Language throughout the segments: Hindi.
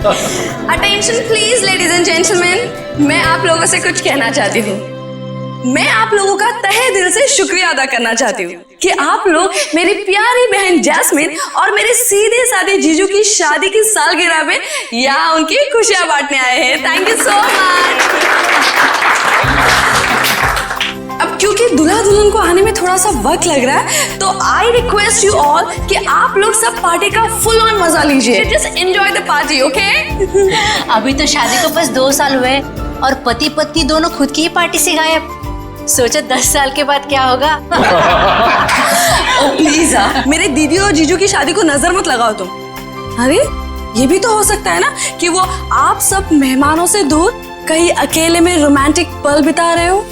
Attention please ladies and gentleman, मैं आप लोगों से कुछ कहना चाहती हूँ। मैं आप लोगों का तहे दिल से शुक्रिया अदा करना चाहती हूँ कि आप लोग मेरी प्यारी बहन जैस्मिन और मेरे सीधे साधे जीजू की शादी की सालगिरह में यहाँ उनकी खुशियां बांटने आए हैं। Thank you so much. अब क्योंकि दूल्हा दुल्हन को आने में थोड़ा सा वक्त लग रहा है, तो आई रिक्वेस्ट यू ऑल कि आप लोग सब पार्टी का फुल ऑन मजा लीजिए। Just enjoy the party, okay? अभी तो शादी को बस 2 साल हुए और पति पत्नी दोनों खुद की ही पार्टी से गायब। सोचो 10 साल के बाद क्या होगा। ओ प्लीज मेरे दीदी और जीजू की शादी को नजर मत लगाओ तुम। अरे ये भी तो हो सकता है ना कि वो आप सब मेहमानों से दूर कहीं अकेले में रोमांटिक पल बिता रहे हो।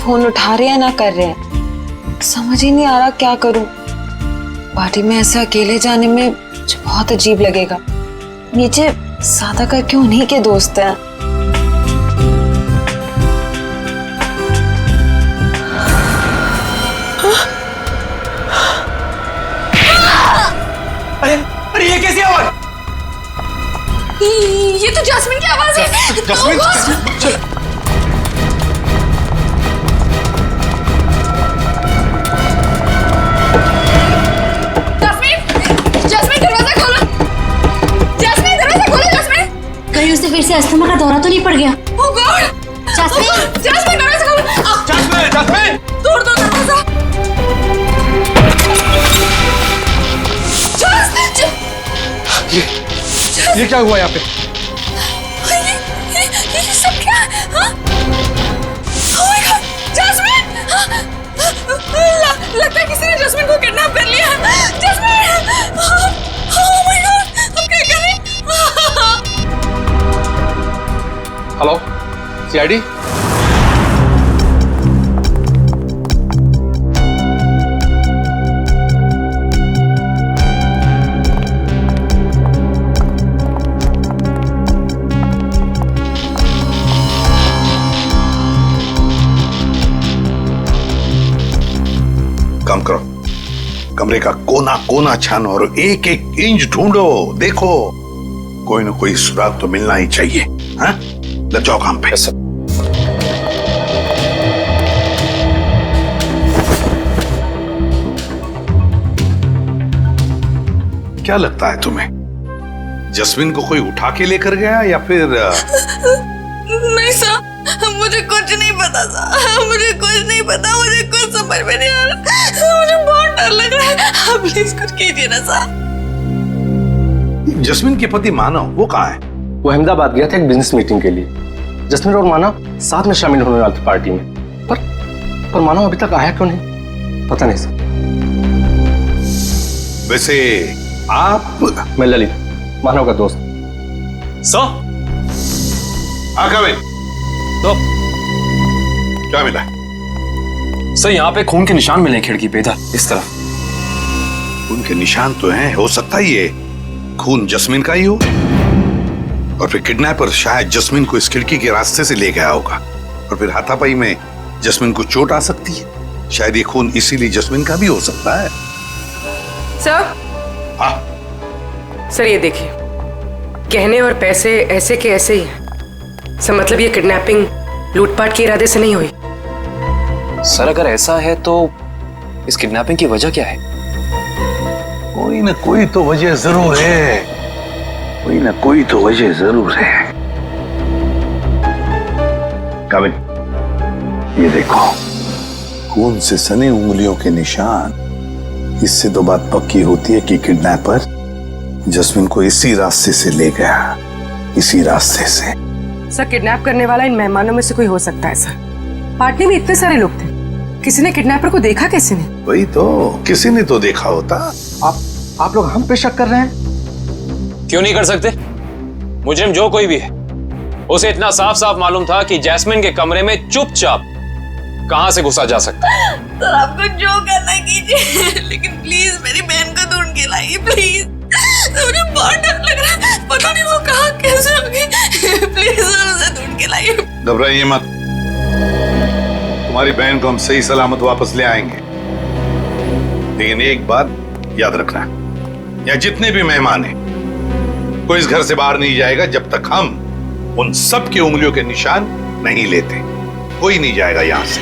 फोन उठा रहे हैं ना कर रहे हैं, समझ ही नहीं आ रहा क्या करूं। पार्टी में ऐसे अकेले जाने में मुझे बहुत अजीब लगेगा। नीचे सादा करके उन्हीं के दोस्त हैं। अरे ये कैसी आवाज? ये तो जैस्मिन की आवाज है। जैस्मिन, उसे फिर से अस्थमा का दौरा तो नहीं पड़ गया? Oh God! जैस्मिन, जैस्मिन दरवाजा खोलो। जैस्मिन, जैस्मिन, तोड़ दो दरवाजा। ये क्या हुआ यहाँ पे? ये सब क्या? हाँ? Oh my God! जैस्मिन! लगता है किसी ने जैस्मिन को किडनैप कर लिया। जैस्मिन! Oh my God! हम क्या करें? Hello, CID? कम करो, कमरे का कोना कोना छानो और एक एक इंच ढूंढो। देखो कोई ना कोई सुराग तो मिलना ही चाहिए। हाँ, लग जाओ काम पे। क्या लगता है तुम्हें, जस्मिन को कोई उठा के लेकर गया या फिर? नहीं सर, मुझे कुछ नहीं पता सर, मुझे कुछ नहीं पता, मुझे कुछ समझ में नहीं आ रहा, मुझे बहुत डर लग रहा है। आप प्लीज कुछ कीजिए ना सर। जस्मिन के पति मानव वो कहाँ है? वो अहमदाबाद गया था एक बिजनेस मीटिंग के लिए। जस्मिन और मानव साथ में शामिल होने वाले थे पार्टी में, पर मानव अभी तक आया क्यों नहीं पता नहीं सर। वैसे आप? मैं ललित, मानव का दोस्त। सर, तो क्या मिला? सर यहाँ पे खून के निशान मिले खिड़की पे इधर इस तरफ। उनके निशान तो हैं, हो सकता है ये खून जस्मिन का ही हो और फिर किडनैपर शायद जस्मिन को इस खिड़की के रास्ते से ले गया होगा और फिर हाथापाई में जस्मिन को चोट आ सकती है। शायद ये खून इसीलिए जस्मिन का भी हो सकता है। सर, हाँ सर ये देखिए, गहने और पैसे ऐसे के ऐसे ही हैं। सर मतलब ये किडनैपिंग लूटपाट के इरादे से नहीं हुई। सर अगर ऐसा है तो इस किडनैपिंग की वजह क्या है? कोई ना कोई तो वजह जरूर है, कोई ना कोई तो वजह जरूर है। काबिल, ये देखो खून से सने उंगलियों के निशान। इससे तो बात पक्की होती है कि किडनैपर जस्मिन को इसी रास्ते से ले गया, इसी रास्ते से। सर किडनैप करने वाला इन मेहमानों में से कोई हो सकता है सर। पार्टी में इतने सारे लोग थे, किसी ने किडनैपर को देखा कैसे नहीं? वही तो, किसी ने तो देखा होता। आप लोग हम पे शक कर रहे हैं? क्यों नहीं कर सकते? मुजरिम जो कोई भी है, उसे इतना साफ साफ मालूम था कि जैस्मिन के कमरे में चुपचाप कहां से घुसा जा सकता है? सर आपको जो करना कीजिए, लेकिन प्लीज मेरी बहन को ढूंढ के लाइए प्लीज। मुझे बहुत डर लग रहा है, पता नहीं वो कहाँ कैसे होगी। प्लीज सर उसे ढूंढ के लाइए। घबराइए मत, तुम्हारी बहन को हम सही सलामत वापस ले आएंगे। लेकिन एक बात याद रखना, यहाँ जितने भी मेहमान हैं, कोई इस घर से बाहर नहीं जाएगा जब तक हम उन सब की उंगलियों के निशान नहीं लेते। कोई नहीं जाएगा यहां से।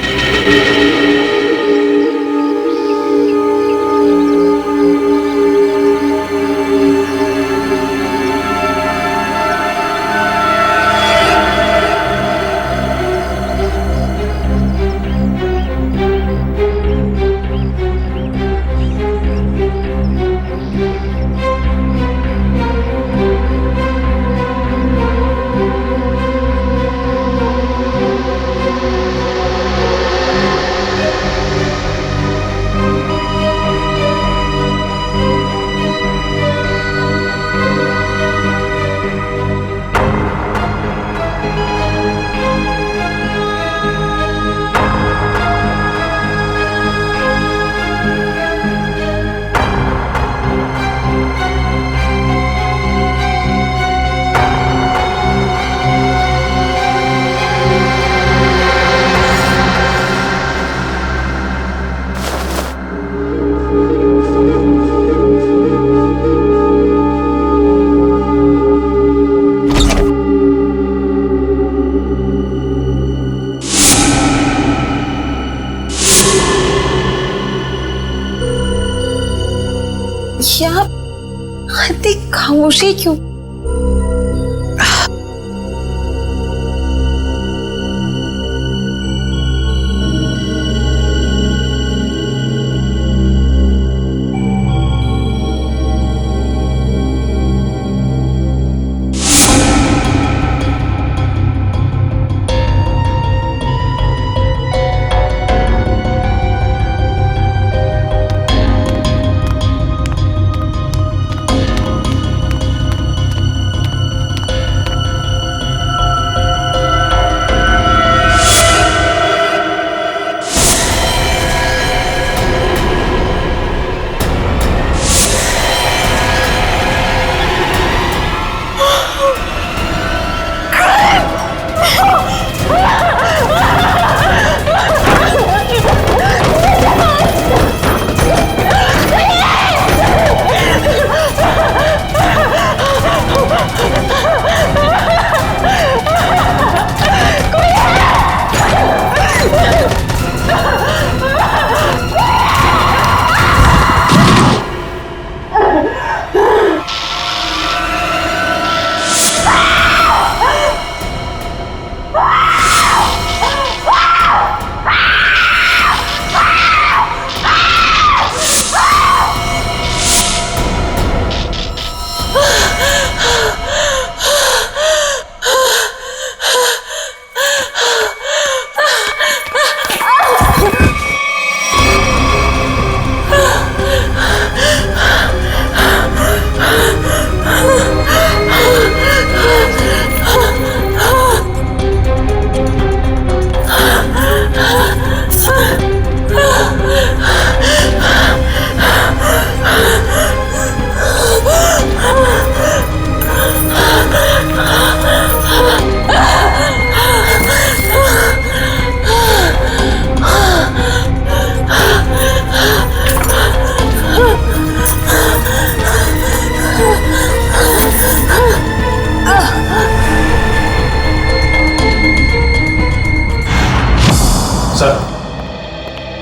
यहाँ इतनी खामोशी क्यों?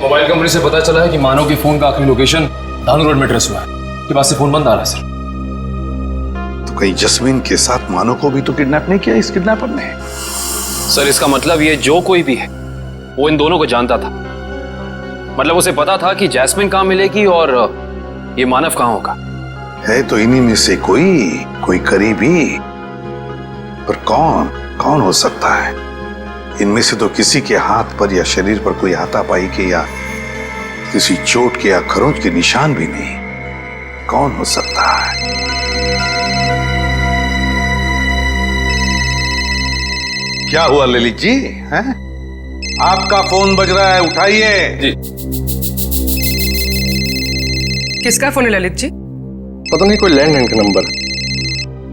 मोबाइल कंपनी से पता चला है कि मानव के फोन का आखिरी लोकेशन धानु रोड में ट्रेस हुआ है। के पास से फोन बंद आ रहा है सर। तो कहीं जस्मीन के साथ मानव को भी तो किडनैप नहीं किया इस किडनैपर ने? सर इसका मतलब ये जो कोई भी है वो इन दोनों को जानता था। मतलब उसे पता था कि जैस्मिन कहाँ मिलेगी और ये मानव कहाँ होगा। है तो इन्हीं में से कोई करीबी, पर कौन हो सकता है? इनमें से तो किसी के हाथ पर या शरीर पर कोई हाथापाई के या किसी चोट के या खरोंच के निशान भी नहीं। कौन हो सकता है? क्या हुआ ललित जी? हैं? आपका फोन बज रहा है, उठाइए। जी। किसका फोन है ललित जी? पता नहीं, कोई लैंडलाइन का नंबर।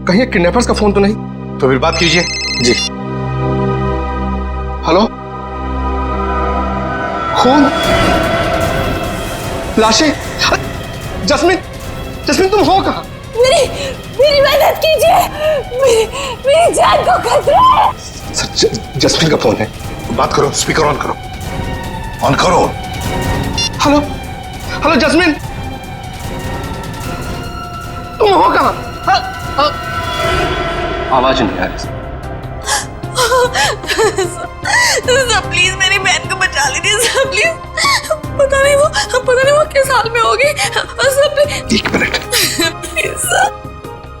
कहीं किडनैपर्स का फोन तो नहीं? तो फिर बात कीजिए। जी। हेलो, खून, लाशें। जस्मिन, जस्मिन तुम हो कहाँ? मेरी मदद कीजिए, मेरी जान को खतरा है। सर, जस्मिन का फोन है। बात करो, स्पीकर ऑन करो, ऑन करो। हेलो, हेलो जस्मिन, तुम हो कहाँ? आवाज नहीं आ रही। सर प्लीज मेरी बहन को बचा लीजिए सर, प्लीज। पता नहीं वो किस हाल में होगी sir, please. 1 minute, please sir.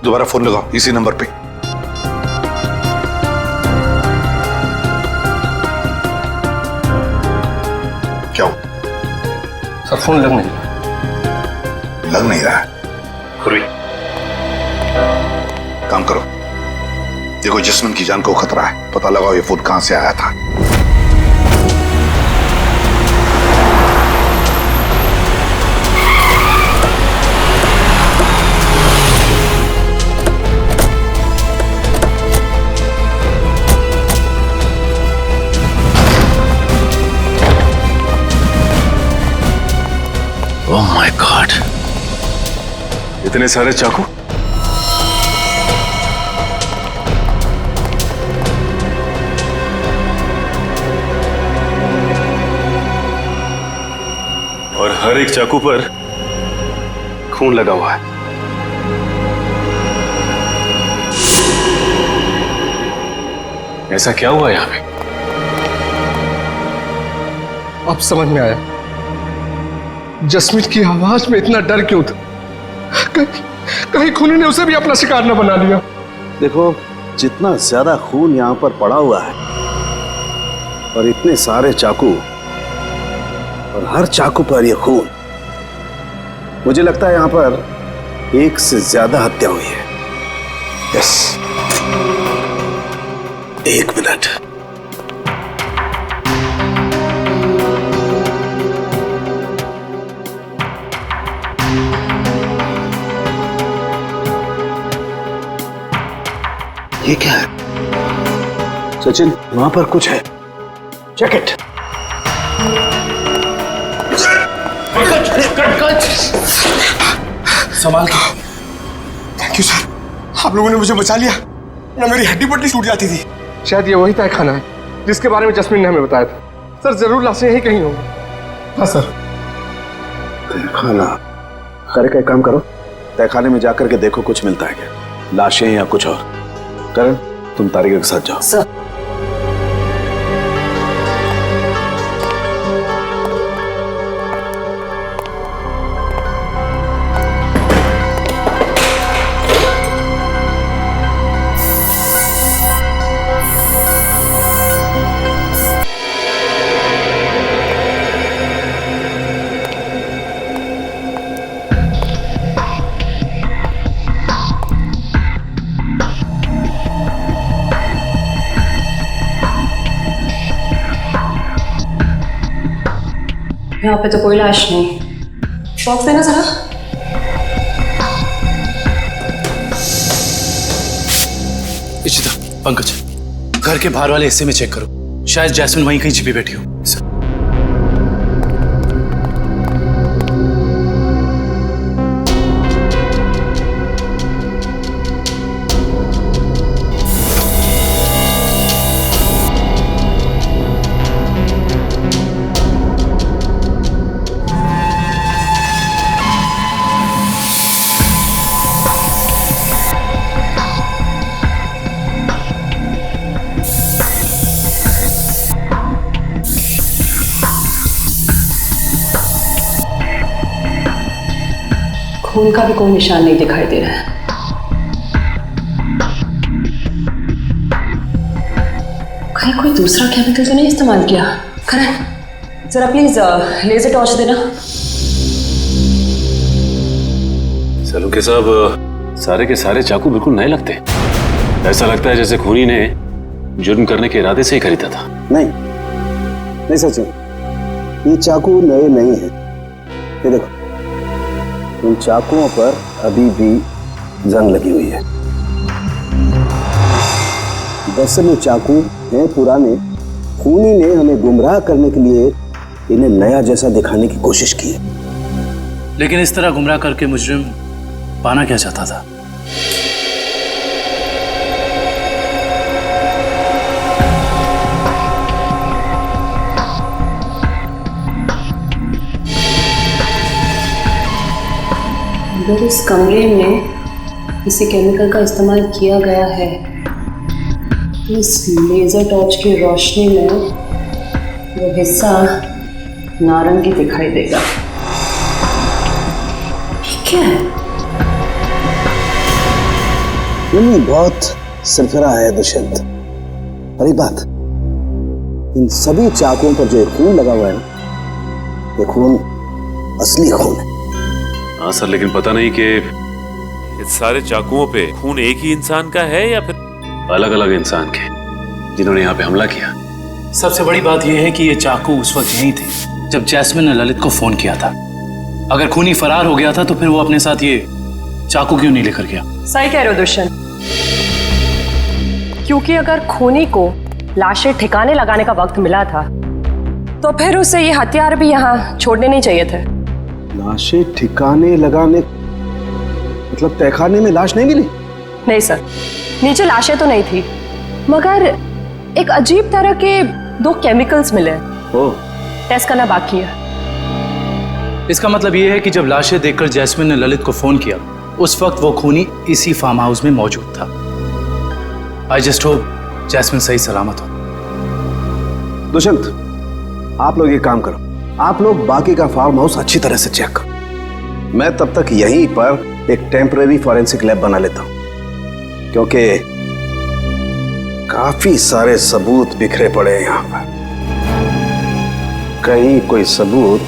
दोबारा फोन लगाओ इसी नंबर पे। क्या हो? सर फोन लग नहीं लग नहीं रहा। खुरी, काम करो, देखो जस्मिन की जान को खतरा है, पता लगाओ ये फोन कहां से आया था। ओह माय गॉड, इतने सारे चाकू। और हर एक चाकू पर खून लगा हुआ है। ऐसा क्या हुआ यहां पे? अब समझ में आया जस्मिन की आवाज में इतना डर क्यों था। कहीं खूनी ने उसे भी अपना शिकार न बना लिया। देखो, जितना ज्यादा खून यहाँ पर पड़ा हुआ है और इतने सारे चाकू और हर चाकू पर यह खून, मुझे लगता है यहाँ पर 1 से ज्यादा हत्या हुई है। Yes, 1 minute. ये क्या है? सचिन, वहां पर कुछ है। जैकेट। संभाल के। थैंक यू सर, आप लोगों ने मुझे बचा लिया, ना मेरी हड्डी पट्टी टूट जाती थी। शायद ये वही तय खाना है जिसके बारे में जस्मिन ने हमें बताया था। सर जरूर लाशें यहीं कहीं होंगी। हाँ सर। खाना करे का एक काम करो, तहखाने में जाकर के देखो कुछ मिलता है क्या, लाशें या कुछ और। करण, तुम तारिका के साथ जाओ। सर यहाँ पे तो कोई लाश नहीं। बॉक्स देना जरा। इशिता, पंकज, घर के बाहर वाले हिस्से में चेक करो, शायद जैस्मिन वहीं कहीं छिपी बैठी हो। खून का भी कोई निशान नहीं दिखाई दे रहा है। कहीं कोई दूसरा केमिकल तो नहीं इस्तेमाल किया? करण, जरा प्लीज लेजर टॉर्च देना। सलूके साहब, सारे के सारे चाकू बिल्कुल नए लगते हैं। ऐसा लगता है जैसे खूनी ने जुर्म करने के इरादे से ही खरीदा था। नहीं, नहीं सचिन, ये चाकू नए नहीं हैं। ये देखो, इन चाकुओं पर अभी भी जंग लगी हुई है। दरअसल ये चाकू हैं पुराने। खूनी ने हमें गुमराह करने के लिए इन्हें नया जैसा दिखाने की कोशिश की है। लेकिन इस तरह गुमराह करके मुजरिम पाना क्या चाहता था? अगर इस कमरे में किसी केमिकल का इस्तेमाल किया गया है तो इस लेजर टॉर्च की रोशनी में वो हिस्सा नारंगी दिखाई देगा। क्या है? नहीं, बहुत सरफरा है दुष्यंत। अरे बात, इन सभी चाकुओं पर जो खून लगा हुआ है ना, ये खून असली खून है। हाँ सर, लेकिन पता नहीं कि इस सारे चाकुओं पे खून एक ही इंसान का है या फिर अलग अलग इंसान के जिन्होंने यहाँ पे हमला किया। सबसे बड़ी बात यह है कि ये चाकू उस वक्त यहीं थे जब जैस्मिन ने ललित को फोन किया था। अगर खूनी फरार हो गया था तो फिर वो अपने साथ ये चाकू क्यों नहीं लेकर गया? सही कह रहे हो दुष्यंत, क्योंकि अगर खूनी को लाशें ठिकाने लगाने का वक्त मिला था तो फिर उसे ये हथियार भी यहाँ छोड़ने नहीं चाहिए थे। लाशें ठिकाने लगाने मतलब तहखाने में लाश नहीं मिली? नहीं सर, नीचे लाशें तो नहीं थी, मगर एक अजीब तरह के 2 केमिकल्स मिले। टेस्ट करना बाकी है। इसका मतलब ये है कि जब लाशें देखकर जैस्मिन ने ललित को फोन किया उस वक्त वो खूनी इसी फार्म हाउस में मौजूद था। आई जस्ट होप जैस्मिन सही सलामत हो। दुष्यंत, आप लोग ये काम करो, आप लोग बाकी का फार्म हाउस अच्छी तरह से चेक करो। मैं तब तक यहीं पर एक टेम्परेरी फॉरेंसिक लैब बना लेता हूं, क्योंकि काफी सारे सबूत बिखरे पड़े हैं यहां पर। कहीं कोई सबूत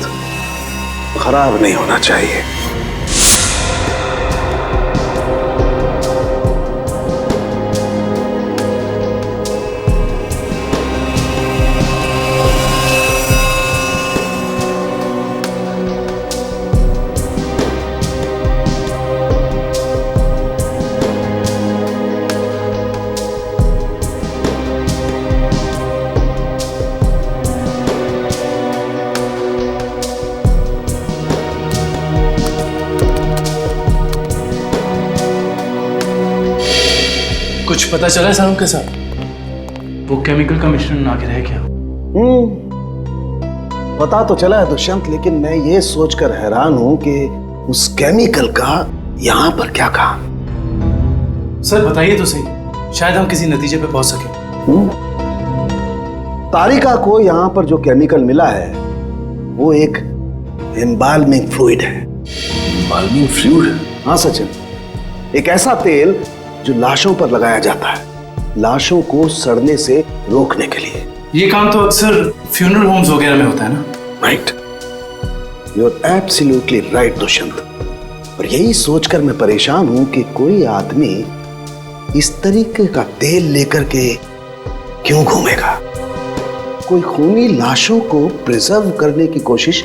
खराब नहीं होना चाहिए। कुछ पता चला साहब के साथ? वो केमिकल का मिश्रण आखिर है क्या? पता तो चला है दुष्यंत, लेकिन मैं ये सोचकर हैरान हूं कि उस केमिकल का यहां पर क्या काम। सर बताइए तो सही, शायद हम किसी नतीजे पे पहुंच सके। तारिका को यहां पर जो केमिकल मिला है वो एक एम्बाल्मिंग फ्लूइड है। Embalming fluid? हाँ सचिन, एक ऐसा तेल जो लाशों पर लगाया जाता है, लाशों को सड़ने से रोकने के लिए। ये काम तो अक्सर फ्यूनरल होम्स वगैरह में होता है ना? Right, you are absolutely right Dushyant. और यही सोचकर मैं परेशान हूं कि कोई आदमी इस तरीके का तेल लेकर के क्यों घूमेगा। कोई खूनी लाशों को प्रिजर्व करने की कोशिश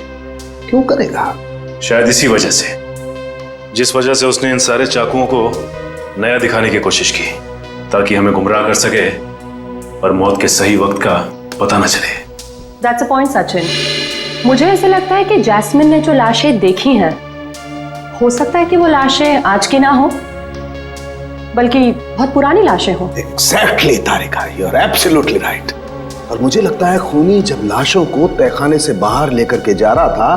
क्यों करेगा? शायद इसी वजह से, जिस वजह से उसने इन सारे चाकुओं को नया दिखाने की कोशिश की, ताकि हमें गुमराह कर सके और मौत के सही वक्त का पता न चले। That's a point, Sachin. मुझे ऐसा लगता है कि जैस्मिन ने जो लाशें देखी हैं, हो सकता है कि वो लाशें आज की ना हो, बल्कि बहुत पुरानी लाशें हो। Exactly, Tarika, you are absolutely right। और मुझे लगता है खूनी जब लाशों को तहखाने से बाहर लेकर के जा रहा था,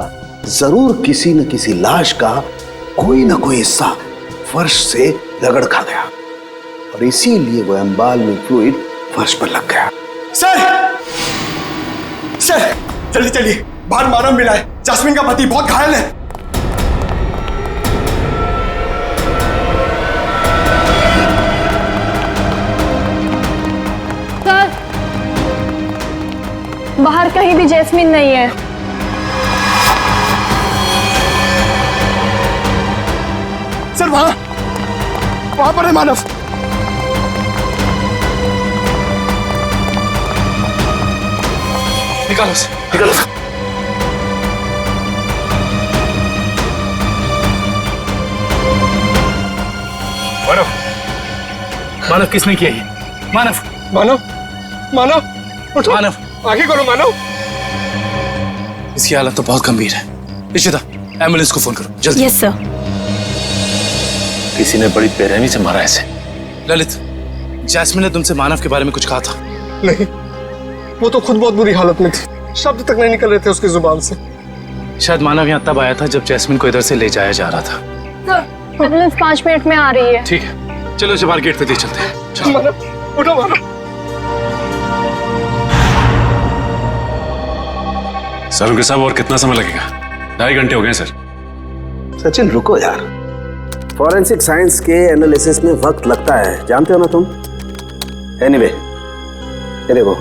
जरूर किसी न किसी लाश का कोई ना कोई हिस्सा फर्श से रगड़ खा गया और इसीलिए वो एम्बाल्मिंग फ्लूइड फर्श पर लग गया। सर, सर जल्दी चलिए, बाहर मानव मिला है, जैस्मिन का पति बहुत घायल है। सर, बाहर कहीं भी जैस्मिन नहीं है। सर वहां पर है मानव। निकालो उसे, निकालो। मानव, मानव किसने किया ये? मानव, मानव, मानव, उठो। मानव, आगे करो मानव। इसकी हालत तो बहुत गंभीर है। इशिता, एम्बुलेंस को फोन करो जल्दी। Yes sir. किसी ने बड़ी बेरहमी से मारा ऐसे। ललित, जैस्मिन ने तुमसे मानव के बारे में कुछ कहा था? नहीं, वो तो खुद बहुत बुरी हालत में थी, शब्द तक नहीं निकल रहे थे उसकी जुबान से। शायद मानव यहाँ तब आया था जब जैस्मिन को इधर से ले जाया जा रहा था। एम्बुलेंस 5 मिनट में आ रही है। ठीक है, चलो जबार गेट पे दे चलते हैं। चलो। मानव, उठो मानव। सर उनके साहब और कितना समय लगेगा? 2.5 घंटे हो गए सर। सचिन रुको यार, फॉरेंसिक साइंस के एनालिसिस में वक्त लगता है, जानते हो ना तुम। एनीवे, ये देखो,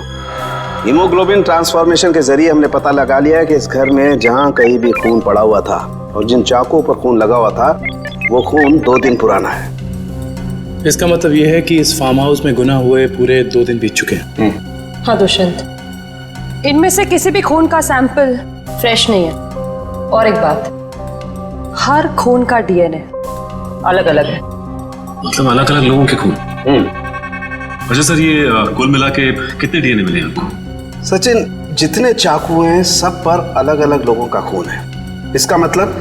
हीमोग्लोबिन ट्रांसफॉर्मेशन के जरिए हमने पता लगा लिया है कि इस घर में जहां कहीं भी खून पड़ा हुआ था और जिन चाकुओं पर खून लगा हुआ था वो खून 2 दिन पुराना है। इसका मतलब ये है कि इस फार्म हाउस में गुना हुए पूरे 2 दिन बीत चुके हैं। हाँ दुष्यंत, इनमें से किसी भी खून का सैंपल फ्रेश नहीं है। और एक बात, हर खून का डीएनए अलग अलग है। मतलब अलग अलग लोगों के खून? अच्छा सर, ये कुल मिला के कितने डीएनए मिले आपको? सचिन, जितने चाकू हैं सब पर अलग अलग लोगों का खून है। इसका मतलब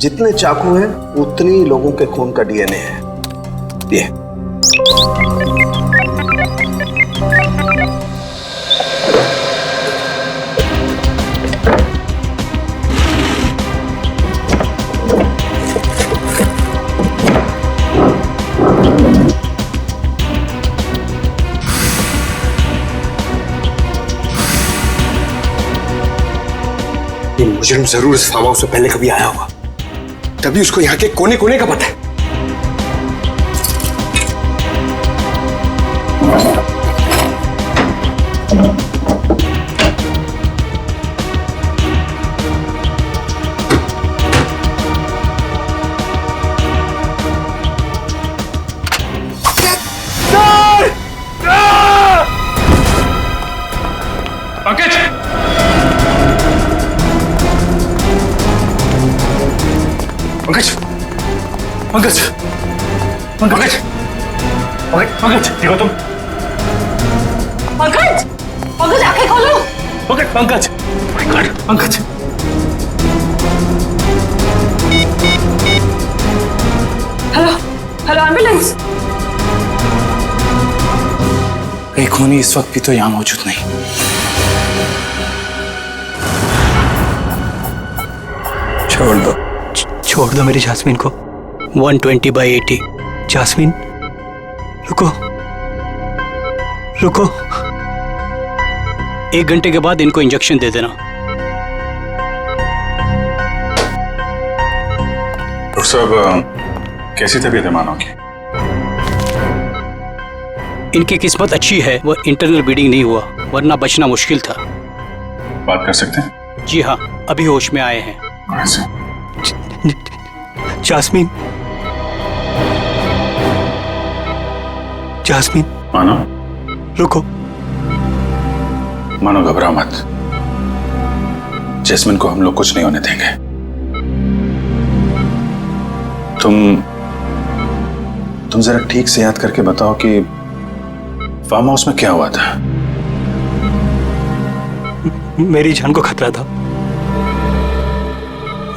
जितने चाकू हैं उतनी लोगों के खून का डीएनए है। ये मुजरिम जरूर इस फार्म हाउस से पहले कभी आया होगा, तभी उसको यहाँ के कोने कोने का पता है। पंकज! पंकज, पंकज, पंकज, पंकज, देखो तुम। पंकज, पंकज आंखें खोलो। Pankaj, Pankaj, Pankaj. Hello, hello ambulance. कहीं खूनी इस वक्त भी तो यहाँ मौजूद नहीं। छोड़ दो मेरी जास्मिन को। 120/80। जास्मिन, रुको रुको। 1 घंटे के बाद इनको इंजेक्शन दे देना। डॉक्टर साहब, कैसी तबीयत है मानव की? इनकी किस्मत अच्छी है, वो इंटरनल ब्लीडिंग नहीं हुआ, वरना बचना मुश्किल था। बात कर सकते हैं? जी हाँ, अभी होश में आए हैं। Jasmine, jasmine. मानव, रुको। मानो घबराओ मत, जैस्मिन को हम लोग कुछ नहीं होने देंगे। तुम जरा ठीक से याद करके बताओ कि फार्म हाउस में क्या हुआ था? मेरी जान को खतरा था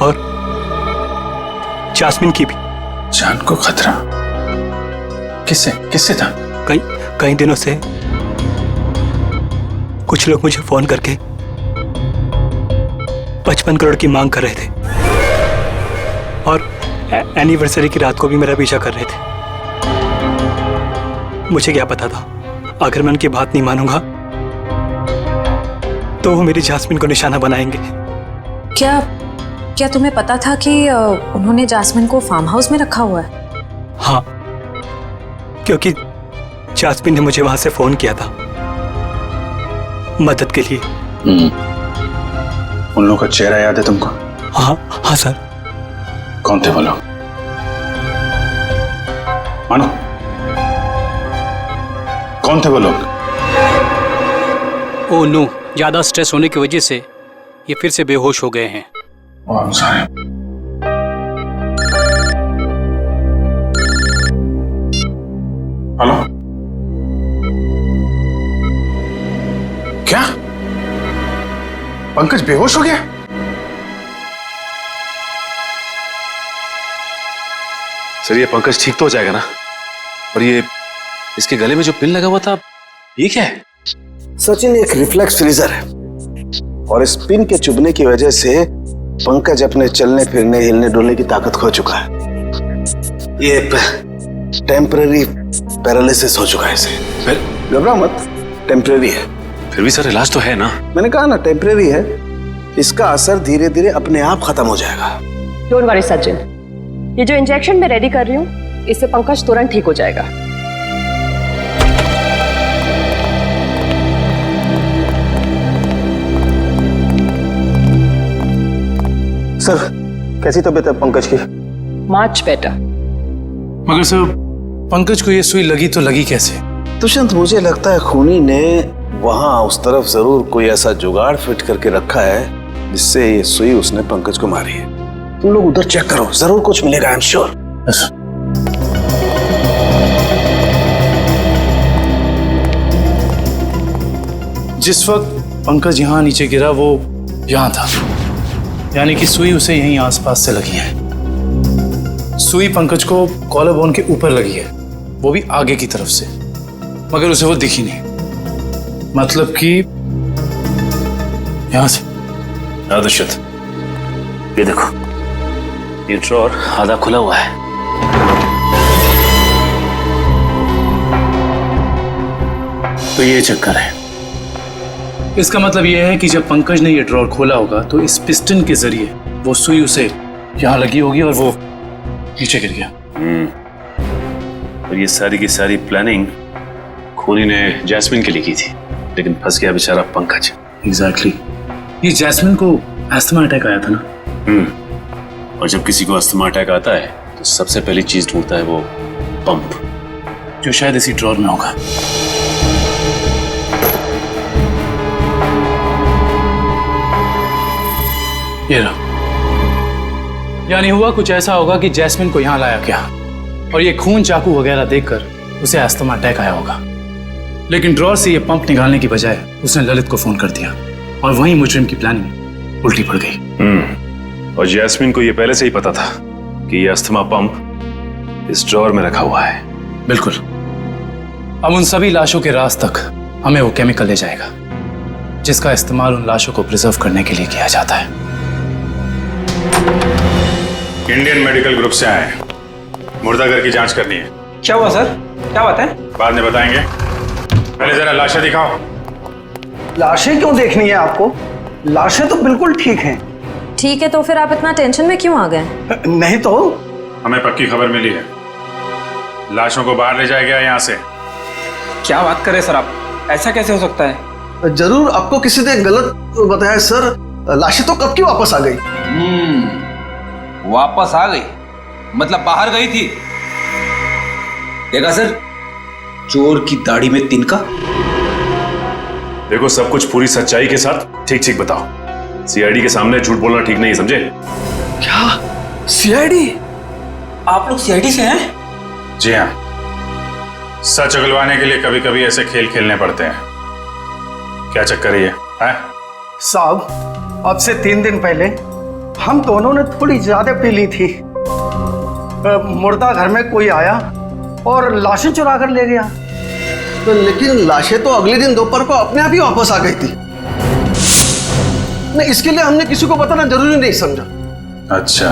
और जास्मिन की भी। जान को खतरा? किससे किससे था? कई दिनों से कुछ लोग मुझे फोन करके 55 करोड़ की मांग कर रहे थे और एनिवर्सरी की रात को भी मेरा पीछा कर रहे थे। मुझे क्या पता था, अगर मैं उनकी बात नहीं मानूंगा तो वो मेरी जास्मिन को निशाना बनाएंगे। क्या तुम्हें पता था कि उन्होंने जास्मिन को फार्म हाउस में रखा हुआ है? हाँ, क्योंकि जास्मिन ने मुझे वहां से फोन किया था मदद के लिए। उन लोगों का चेहरा याद है तुमको? हाँ सर। कौन थे वो लोग? मानो, कौन थे वो लोग? ओह नो, ज़्यादा स्ट्रेस होने की वजह से ये फिर से बेहोश हो गए हैं। हेलो, क्या पंकज बेहोश हो गया? सर ये पंकज ठीक तो हो जाएगा ना? और ये इसके गले में जो पिन लगा हुआ था, ये क्या है? सचिन, एक रिफ्लेक्स फ्रीजर है और इस पिन के चुभने की वजह से पंकज अपने चलने फिरने हिलने डुलने की ताकत खो चुका है। ये टेम्पररी पैरालिसिस हो चुका है इसे। घबरा मत, टेम्पररी है। फिर भी सर इलाज तो है ना? मैंने कहा ना टेम्पररी है, इसका असर धीरे धीरे अपने आप खत्म हो जाएगा। डोंट वरी सचिन, ये जो इंजेक्शन मैं रेडी कर रही हूँ इससे पंकज तुरंत ठीक हो जाएगा। सर, कैसी तबीयत है पंकज की? Much better. मगर सर, पंकज को ये सुई लगी तो लगी कैसे? दुष्यंत, मुझे लगता है खूनी ने वहां उस तरफ जरूर कोई ऐसा जुगाड़ फिट करके रखा है जिससे ये सुई उसने पंकज को मारी है। तुम लोग उधर चेक करो, जरूर कुछ मिलेगा, आई एम श्योर। जिस वक्त पंकज यहाँ नीचे गिरा वो यहाँ था, यानी कि सुई उसे यहीं आसपास से लगी है। सुई पंकज को कॉलर बोन के ऊपर लगी है, वो भी आगे की तरफ से, मगर उसे वो दिखी नहीं। मतलब कि यहां से। हाँ दुष्यंत, ये देखो, ये ड्रॉर आधा खुला हुआ है। तो ये चक्कर है। इसका मतलब यह है कि जब पंकज ने ये ड्रॉर खोला होगा तो इस पिस्टन के जरिए वो सुई उसे यहां लगी होगी और वो नीचे गिर गया। और ये सारी की सारी प्लानिंग खूनी ने जैस्मिन के लिए की थी, लेकिन फंस गया बेचारा पंकज। एग्जैक्टली। ये जैस्मिन को अस्थमा अटैक आया था ना? और जब किसी को अस्थमा अटैक आता है तो सबसे पहली चीज ढूंढता है वो पंप, जो शायद इसी ड्रॉर में होगा। ये रहा। यानी हुआ कुछ ऐसा होगा कि जैस्मिन को यहां लाया गया और ये खून चाकू वगैरह देखकर उसे अस्थमा अटैक आया होगा, लेकिन ड्रॉर से ये पंप निकालने की बजाय उसने ललित को फोन कर दिया और वहीं मुजरिम की प्लानिंग उल्टी पड़ गई। और जैस्मिन को ये पहले से ही पता था कि ये अस्थमा पंप इस ड्रॉर में रखा हुआ है। बिल्कुल। अब उन सभी लाशों के राज तक हमें वो केमिकल ले जाएगा जिसका इस्तेमाल उन लाशों को प्रिजर्व करने के लिए किया जाता है। इंडियन मेडिकल ग्रुप से आए हैं, मुर्दाघर की जांच करनी है। क्या हुआ सर? क्या बात है? बाद में बताएंगे, पहले जरा लाशें दिखाओ। लाशें क्यों देखनी है आपको? लाशें तो बिल्कुल ठीक हैं। ठीक है, तो फिर आप इतना टेंशन में क्यों आ गए? नहीं तो। हमें पक्की खबर मिली है, लाशों को बाहर ले जाया गया यहाँ से। क्या बात कर रहे सर आप? ऐसा कैसे हो सकता है? जरूर आपको किसी ने गलत बताया सर। लाशें तो कब की वापस आ गई। वापस आ गई मतलब बाहर गई थी। देखा सर, चोर की दाढ़ी में तिनका। देखो, सब कुछ पूरी सच्चाई के साथ ठीक ठीक बताओ। सीआईडी के सामने झूठ बोलना ठीक नहीं है, समझे? क्या सीआईडी? आप लोग सीआईडी से हैं? जी हाँ, सच उगलवाने के लिए कभी कभी ऐसे खेल खेलने पड़ते हैं। क्या चक्कर है ये? साहब, अब से 3 दिन पहले हम दोनों ने थोड़ी ज्यादा पी ली थी। मुर्दा घर में कोई आया और लाशें चुरा कर ले गया। तो लेकिन लाशें तो अगले दिन दोपहर को अपने आप ही वापस आ गई थी। नहीं, इसके लिए हमने किसी को बताना जरूरी नहीं समझा। अच्छा,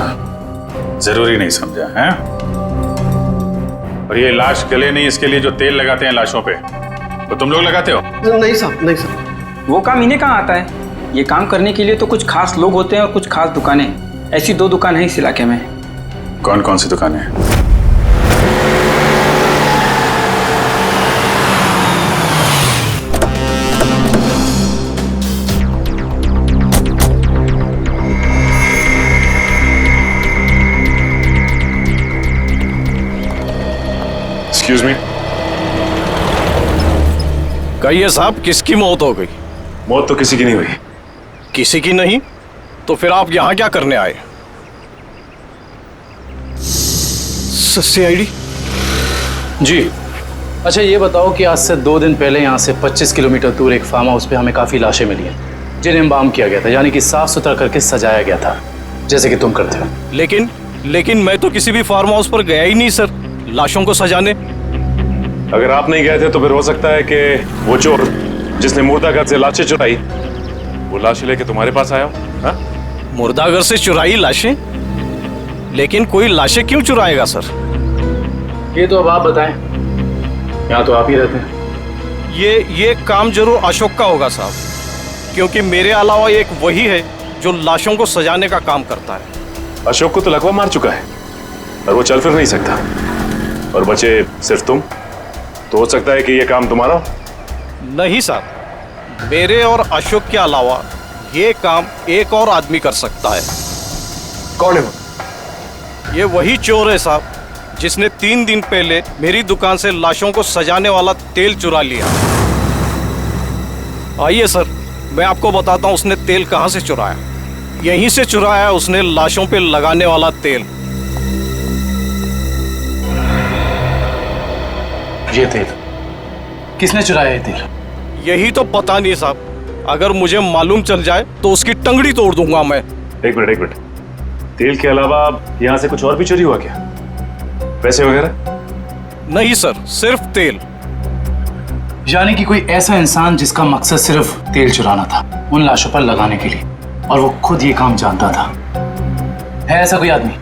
जरूरी नहीं समझा है? और ये लाश गले नहीं, इसके लिए जो तेल लगाते हैं लाशों पे, वो तुम लोग लगाते हो? नहीं साहब, नहीं साहब। वो काम इन्हें कहाँ आता है? ये काम करने के लिए तो कुछ खास लोग होते हैं और कुछ खास दुकानें। ऐसी 2 दुकान है इस इलाके में। कौन कौन सी दुकानें हैं? एक्सक्यूज मी, कहिए साहब, किसकी मौत हो गई? मौत तो किसी की नहीं हुई। किसी की नहीं तो फिर आप यहाँ क्या करने आए? सीआईडी जी। अच्छा ये बताओ कि आज से 2 दिन पहले यहाँ से 25 किलोमीटर दूर एक फार्म हाउस पे हमें काफ़ी लाशें मिली हैं जिन्हें एम्बाम किया गया था, यानी कि साफ सुथरा करके सजाया गया था जैसे कि तुम करते हो। लेकिन मैं तो किसी भी फार्म हाउस पर गया ही नहीं सर, लाशों को सजाने। अगर आप नहीं गए थे तो फिर हो सकता है कि वो चोर जिसने मुर्दाघर से लाशें चुराई वो लाशें लेके तुम्हारे पास आया हो। हाँ? मुर्दाघर से चुराई लाशें? लेकिन कोई लाशें क्यों चुराएगा सर? ये तो अब आप बताएं, यहाँ तो आप ही रहते हैं। ये काम जरूर अशोक का होगा साहब, क्योंकि मेरे अलावा एक वही है जो लाशों को सजाने का काम करता है। अशोक को तो लकवा मार चुका है और वो चल फिर नहीं सकता, और बचे सिर्फ तुम। तो हो सकता है कि ये काम तुम्हारा। नहीं साहब, मेरे और अशोक के अलावा ये काम एक और आदमी कर सकता है। कौन है वो? ये वही चोर है साहब जिसने 3 दिन पहले मेरी दुकान से लाशों को सजाने वाला तेल चुरा लिया। आइए सर, मैं आपको बताता हूँ उसने तेल कहाँ से चुराया। यहीं से चुराया उसने लाशों पे लगाने वाला तेल। ये तेल किसने चुराया? ये तेल यही तो पता नहीं साहब, अगर मुझे मालूम चल जाए तो उसकी टंगड़ी तोड़ दूंगा मैं। एक मिनट, तेल के अलावा यहाँ से कुछ और भी चोरी हुआ क्या? पैसे वगैरह? नहीं सर, सिर्फ तेल। यानी कि कोई ऐसा इंसान जिसका मकसद सिर्फ तेल चुराना था उन लाशों पर लगाने के लिए, और वो खुद ये काम जानता था। है ऐसा कोई आदमी?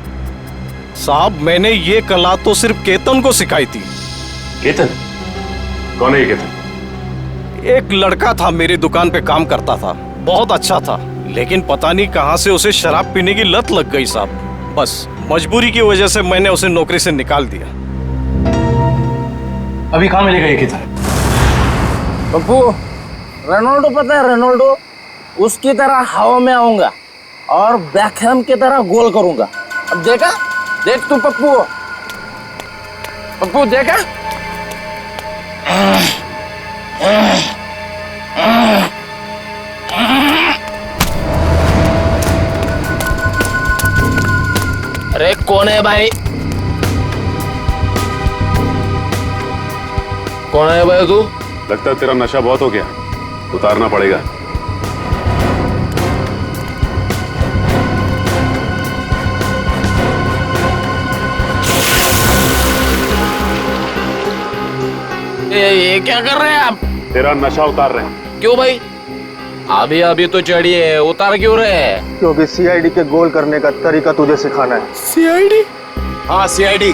साहब मैंने ये कला तो सिर्फ केतन को सिखाई थी। केतन? कौन है ये केतन? एक लड़का था, मेरी दुकान पे काम करता था, बहुत अच्छा था, लेकिन पता नहीं कहां से उसे शराब पीने की लत लग गई साहब। बस मजबूरी की वजह से मैंने उसे नौकरी से निकाल दिया। अभी कहाँ मिलेगा ये केतन? पप्पू, रेनोल्डो पता है? रेनोल्डो उसकी तरह हवा में आऊंगा और बैकहम की तरह गोल करूंगा। अब देखा? देख तू पप्पू, पप्पू देखा? अरे कौन है भाई? कौन है भाई तू? लगता है तेरा नशा बहुत हो गया, उतारना पड़ेगा। ये क्या कर रहे हैं आप? तेरा नशा उतार रहे हैं। क्यों भाई? अभी तो चढ़ी है, उतार क्यों रहे हैं? क्योंकि सीआईडी के गोल करने का तरीका तुझे सिखाना है। सीआईडी? हाँ सीआईडी।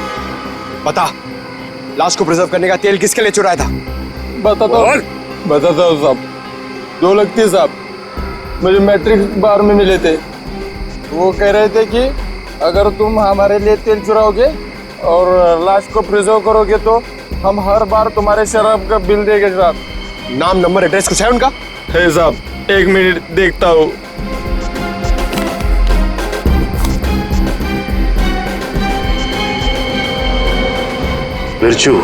बता, लाश को प्रिजर्व करने का तेल किसके लिए चुराया था? बताता हूँ साहब। दो लगती साहब मुझे मैट्रिक बार में मिले थे। वो कह रहे थे कि अगर तुम हमारे लिए तेल चुराओगे और लाश को प्रिजर्व करोगे तो हम हर बार तुम्हारे शराब का बिल देंगे साहब। नाम नंबर एड्रेस कुछ है उनका? है साहब, 1 मिनट देखता हूँ। बिरजू,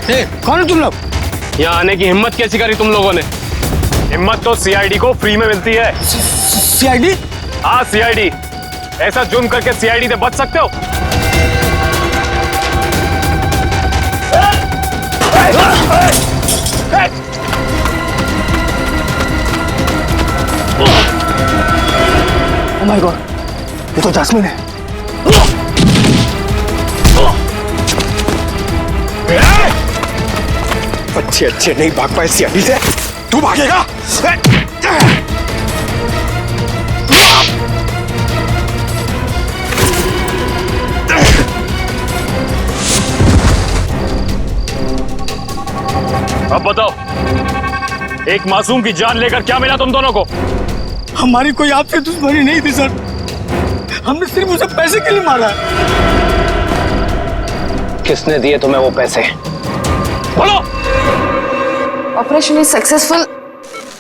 कौन है तुम लोग? यहाँ आने की हिम्मत कैसी करी तुम लोगों ने? हिम्मत तो सीआईडी को फ्री में मिलती है। सीआईडी? हाँ सीआईडी। ऐसा जुर्म करके सीआईडी से बच सकते हो? ओह माय गॉड, ये तो जैस्मिन है। अच्छे अच्छे नहीं भाग पाए सीआईडी से, तू भागेगा? अब बताओ, एक मासूम की जान लेकर क्या मिला तुम दोनों को? हमारी कोई आपसे दुश्मनी नहीं थी सर, हमने सिर्फ उसे पैसे के लिए मारा। किसने दिए तुम्हें वो पैसे? बोलो। Operation is successful.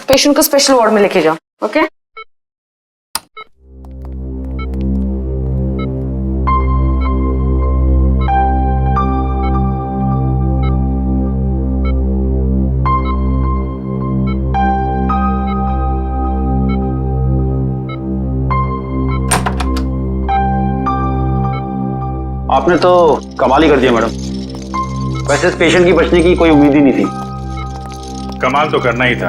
पेशेंट को स्पेशल वार्ड में लेके जाओ। ओके? आपने तो कमाल ही कर दिया मैडम। वैसे इस पेशेंट की बचने की कोई उम्मीद ही नहीं थी। कमाल तो करना ही था,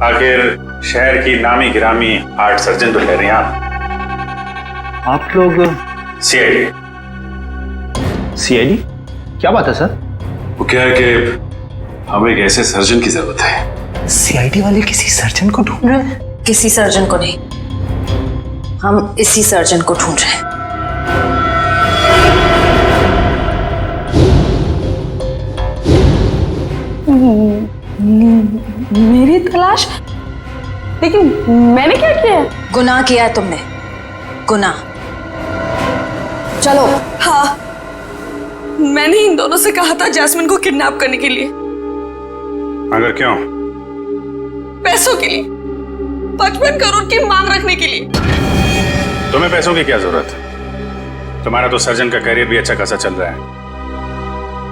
आखिर शहर की नामी गिरामी हार्ट सर्जन तो ठहरे आप लोग। सीआईडी। सीआईडी? क्या बात है सर? वो क्या है कि हमें एक ऐसे सर्जन की जरूरत है। सीआईडी वाले किसी सर्जन को ढूंढ रहे हैं? किसी सर्जन को नहीं, हम इसी सर्जन को ढूंढ रहे हैं। मेरी तलाश? लेकिन मैंने क्या किया है? गुनाह किया है तुमने, गुनाह। चलो। हाँ, मैंने इन दोनों से कहा था जैस्मिन को किडनैप करने के लिए। मगर क्यों? पैसों के लिए, 55 करोड़ की मांग रखने के लिए। तुम्हें पैसों की क्या जरूरत है? तुम्हारा तो सर्जन का करियर भी अच्छा खासा चल रहा है,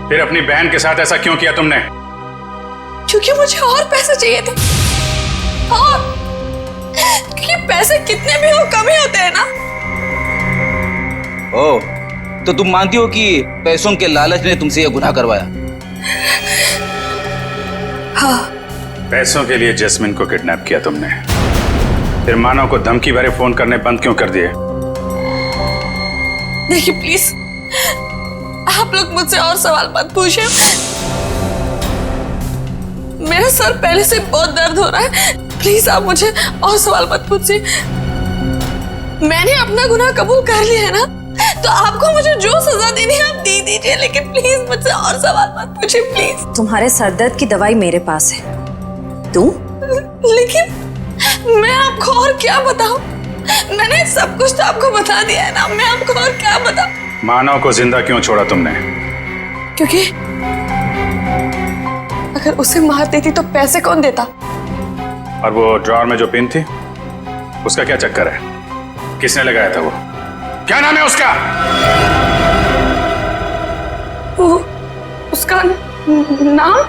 फिर अपनी बहन के साथ ऐसा क्यों किया तुमने? क्योंकि मुझे और पैसे चाहिए थे। और क्योंकि पैसे कितने भी हो कम ही होते हैं ना। ओह, तो तुम मानती हो कि पैसों के लालच ने तुमसे यह गुनाह करवाया? हाँ। पैसों के लिए जैस्मिन को किडनैप किया तुमने, फिर मानव को धमकी भरे फोन करने बंद क्यों कर दिए? देखिए प्लीज, आप लोग मुझसे और सवाल मत पूछिए। मेरा सर पहले से बहुत दर्द हो रहा है, प्लीज आप मुझे और सवाल मत पूछिए। मैंने अपना गुनाह कबूल कर लिया है ना, तो आपको मुझे जो सजा देनी है आप दे दीजिए, लेकिन प्लीज मुझसे और सवाल मत पूछिए प्लीज। तुम्हारे सरदर्द की दवाई मेरे पास है, तू? लेकिन मैं आपको और क्या बताऊं? मैंने सब कुछ तो आपको बता दिया है ना, मैं आपको और क्या बताऊं? मानव को जिंदा क्यों छोड़ा तुमने? क्योंकि अगर उसे मार देती तो पैसे कौन देता? और वो ड्रॉअर में जो पिन थी, उसका क्या चक्कर है? किसने लगाया था वो? क्या नाम है उसका? वो उसका नाम?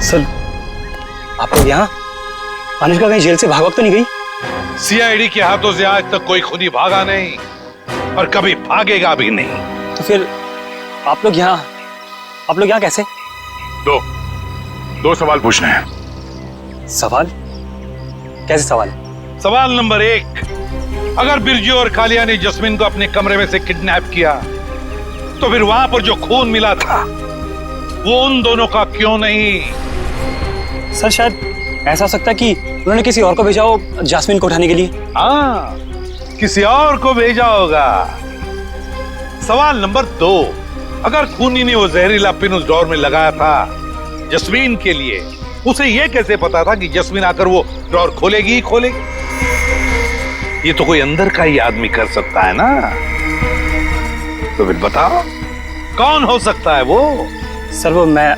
सर, आप लोग यहाँ? अनुष्का कहीं जेल से भाग तो नहीं गई? सीआईडी के हाथों से आज तक कोई खुदी भागा नहीं और कभी भागेगा भी नहीं। तो फिर आप लोग यहाँ कैसे? दो सवाल पूछने हैं। सवाल? कैसे सवाल? सवाल नंबर 1, अगर बिरजू और कालिया ने जस्मिन को अपने कमरे में से किडनैप किया, तो फिर वहां पर जो खून मिला था वो उन दोनों का क्यों नहीं? सर, शायद ऐसा हो सकता है कि उन्होंने किसी और को भेजा हो जैस्मिन को उठाने के लिए। हाँ, किसी और को भेजा होगा। सवाल नंबर 2, अगर खूनी ने वो जहरीला पिन उस ड्रॉअर में लगाया था जस्मीन के लिए, उसे यह कैसे पता था कि जस्मीन आकर वो ड्रॉर खोलेगी ही खोलेगी? ये तो कोई अंदर का ही आदमी कर सकता है ना। तो फिर बताओ कौन हो सकता है वो? सर वो मैं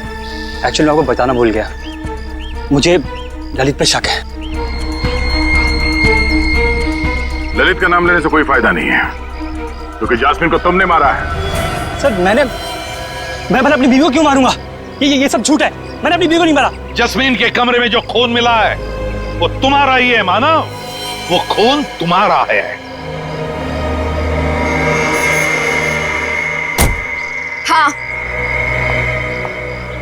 एक्चुअली आपको बताना भूल गया, मुझे ललित पे शक है। ललित का नाम लेने से कोई फायदा नहीं है, क्योंकि जास्मिन को तुमने मारा है। सर मैं अपनी बीवी को क्यों मारूंगा? ये सब झूठ है, मैंने अपनी बीवी को नहीं मारा। जस्मीन के कमरे में जो खून मिला है वो तुम्हारा ही है मानव, वो खून तुम्हारा है। हाँ,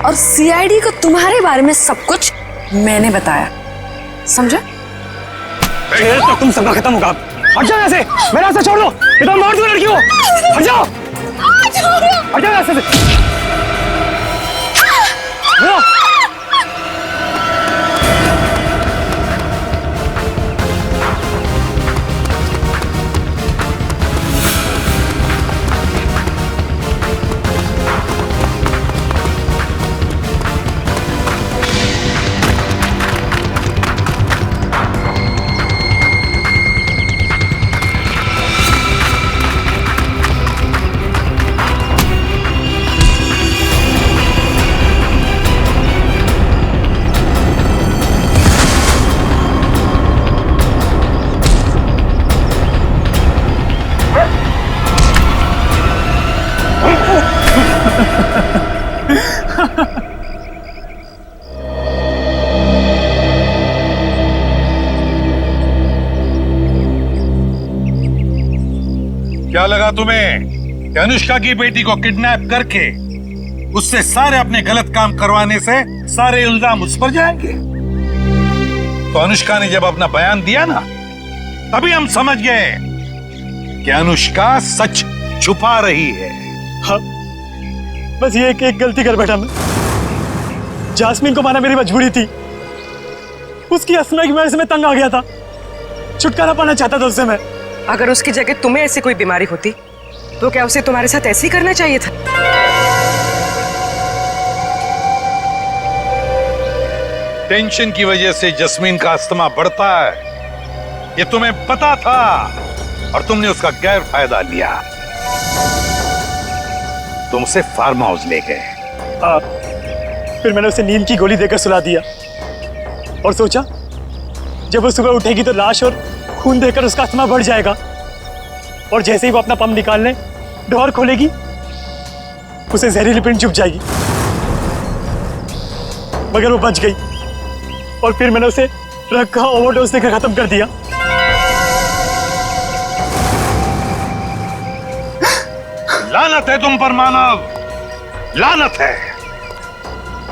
और सीआईडी को तुम्हारे बारे में सब कुछ मैंने बताया, समझे? खेल तो तुम सबका खत्म होगा। हट जाओ यहाँ से, मेरा रास्ता छोड़ दो, ये तो मार दो लड़की को। हट जाओ, हट जाओ यहाँ से। क्या लगा तुम्हें कि अनुष्का की बेटी को किडनैप करके उससे सारे अपने गलत काम करवाने से सारे इल्जाम उस पर जाएंगे? तो अनुष्का ने जब अपना बयान दिया ना, तभी हम समझ गए कि अनुष्का सच छुपा रही है। हाँ, बस ये एक गलती कर बैठा मैं। जास्मीन को मारना मेरी मजबूरी थी, उसकी असमा की वजह से मैं तंग आ गया था, छुटकारा पाना चाहता था उससे मैं। अगर उसकी जगह तुम्हें ऐसी कोई बीमारी होती तो क्या उसे तुम्हारे साथ ऐसे ही करना चाहिए था? टेंशन की वजह से जस्मीन का अस्थमा बढ़ता है, ये तुम्हें पता था और तुमने उसका गैर फायदा लिया। तुम उसे फार्म हाउस ले गए। फिर मैंने उसे नींद की गोली देकर सुला दिया और सोचा जब वो सुबह उठेगी तो लाश और खून देकर उसका अस्थमा बढ़ जाएगा, और जैसे ही वो अपना पंप निकालने डोर खोलेगी उसे जहरीली पिन चुभ जाएगी। मगर वो बच गई और फिर मैंने उसे रखा ओवरडोज देकर खत्म कर दिया। लानत है तुम पर मानव, लानत है।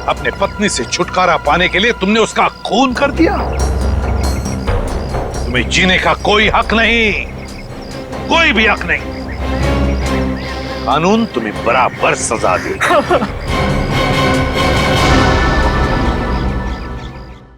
अपने पत्नी से छुटकारा पाने के लिए तुमने उसका खून कर दिया। तुम्हें जीने का कोई हक नहीं, कोई भी हक नहीं। कानून तुम्हें बराबर सजा देगा।